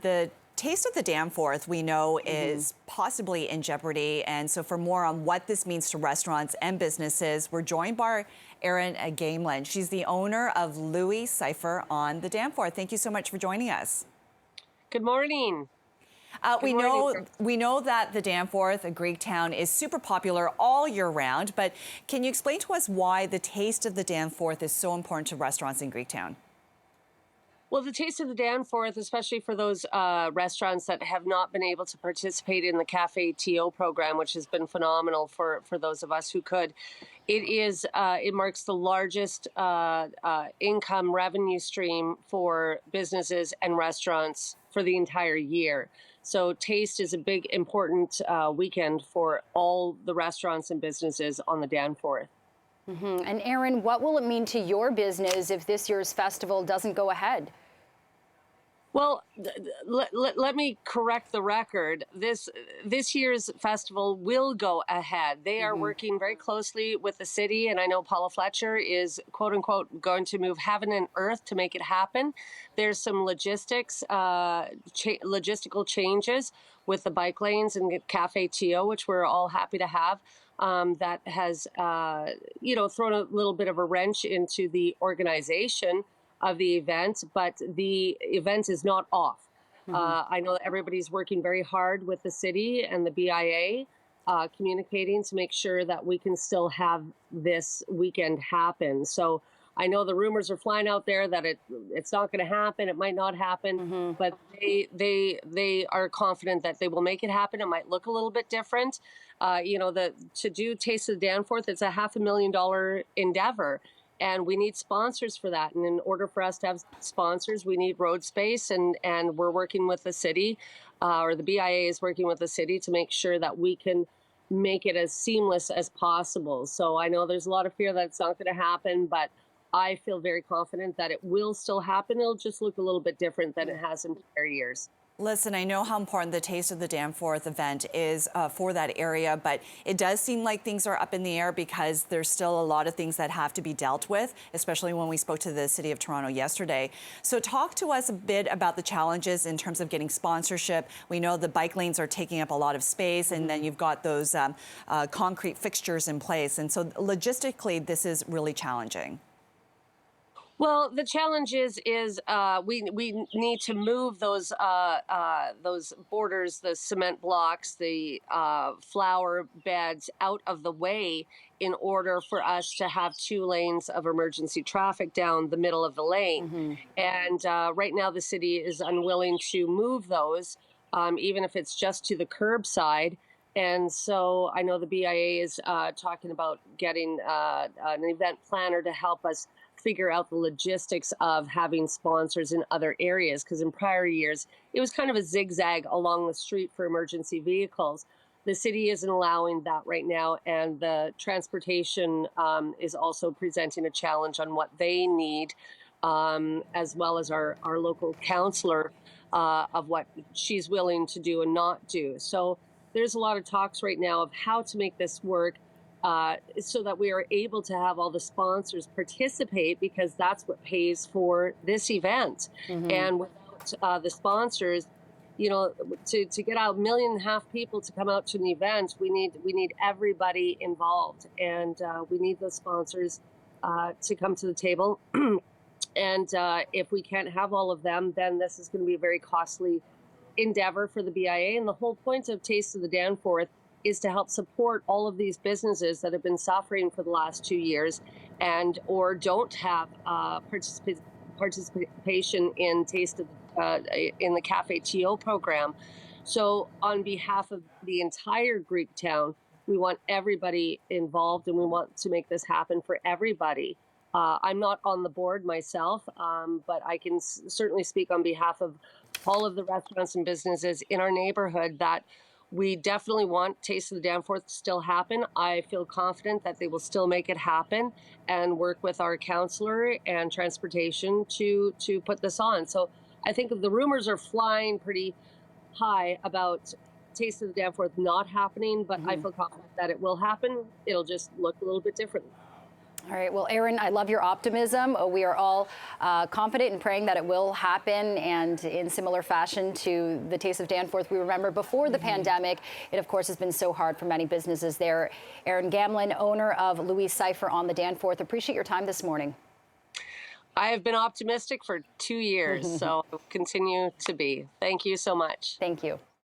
the Taste of the Danforth, we know, is possibly in jeopardy. And so for more on what this means to restaurants and businesses, we're joined by Erin Gamelan. She's the owner of Louis Cipher on the Danforth. Thank you so much for joining us. Good morning. We know that the Danforth, a Greek town, is super popular all year round. But can you explain to us why the Taste of the Danforth is so important to restaurants in Greek town? Well, the Taste of the Danforth, especially for those restaurants that have not been able to participate in the Cafe TO program, which has been phenomenal for those of us who could, it marks the largest income revenue stream for businesses and restaurants for the entire year. So Taste is a big, important weekend for all the restaurants and businesses on the Danforth. And Erin, what will it mean to your business if this year's festival doesn't go ahead? Well, let me correct the record. This year's festival will go ahead. They are working very closely with the city, and I know Paula Fletcher is, quote unquote, going to move heaven and earth to make it happen. There's some logistical changes with the bike lanes and Cafe TO, which we're all happy to have. That has, thrown a little bit of a wrench into the organization of the event, but the event is not off. I know that everybody's working very hard with the city and the BIA, communicating to make sure that we can still have this weekend happen. So I know the rumors are flying out there that it's not going to happen. It might not happen, but they are confident that they will make it happen. It might look a little bit different. To do Taste of the Danforth, it's a $500,000 endeavor. And we need sponsors for that. And in order for us to have sponsors, we need road space. And we're working with the city, or the BIA is working with the city to make sure that we can make it as seamless as possible. So I know there's a lot of fear that it's not going to happen, but I feel very confident that it will still happen. It'll just look a little bit different than it has in prior years. Listen, I know how important the Taste of the Danforth event is for that area, but it does seem like things are up in the air because there's still a lot of things that have to be dealt with, especially when we spoke to the City of Toronto yesterday. So talk to us a bit about the challenges in terms of getting sponsorship. We know the bike lanes are taking up a lot of space, and then you've got those concrete fixtures in place. And so logistically, this is really challenging. Well, the challenge is we need to move those borders, the cement blocks, the flower beds out of the way in order for us to have 2 lanes of emergency traffic down the middle of the lane. And right now the city is unwilling to move those, even if it's just to the curbside. And so I know the BIA is talking about getting an event planner to help us figure out the logistics of having sponsors in other areas, because in prior years it was kind of a zigzag along the street for emergency vehicles. The city isn't allowing that right now, and the transportation is also presenting a challenge on what they need, as well as our local councillor of what she's willing to do and not do. So there's a lot of talks right now of how to make this work so that we are able to have all the sponsors participate, because that's what pays for this event. And without the sponsors, to get out 1.5 million people to come out to an event, we need everybody involved, and we need those sponsors to come to the table. And if we can't have all of them, then this is going to be a very costly endeavor for the BIA. And the whole point of Taste of the Danforth is to help support all of these businesses that have been suffering for the last 2 years or don't have participation in in the Cafe TO program. So on behalf of the entire Greek town, we want everybody involved, and we want to make this happen for everybody. I'm not on the board myself, but I can certainly speak on behalf of all of the restaurants and businesses in our neighborhood that we definitely want Taste of the Danforth to still happen. I feel confident that they will still make it happen and work with our councillor and transportation to put this on. So I think the rumors are flying pretty high about Taste of the Danforth not happening, but I feel confident that it will happen. It'll just look a little bit different. All right. Well, Erin, I love your optimism. We are all confident and praying that it will happen. And in similar fashion to the Taste of Danforth, we remember before the pandemic, it, of course, has been so hard for many businesses there. Erin Gamelan, owner of Louis Cipher on the Danforth, appreciate your time this morning. I have been optimistic for 2 years, so I'll continue to be. Thank you so much. Thank you.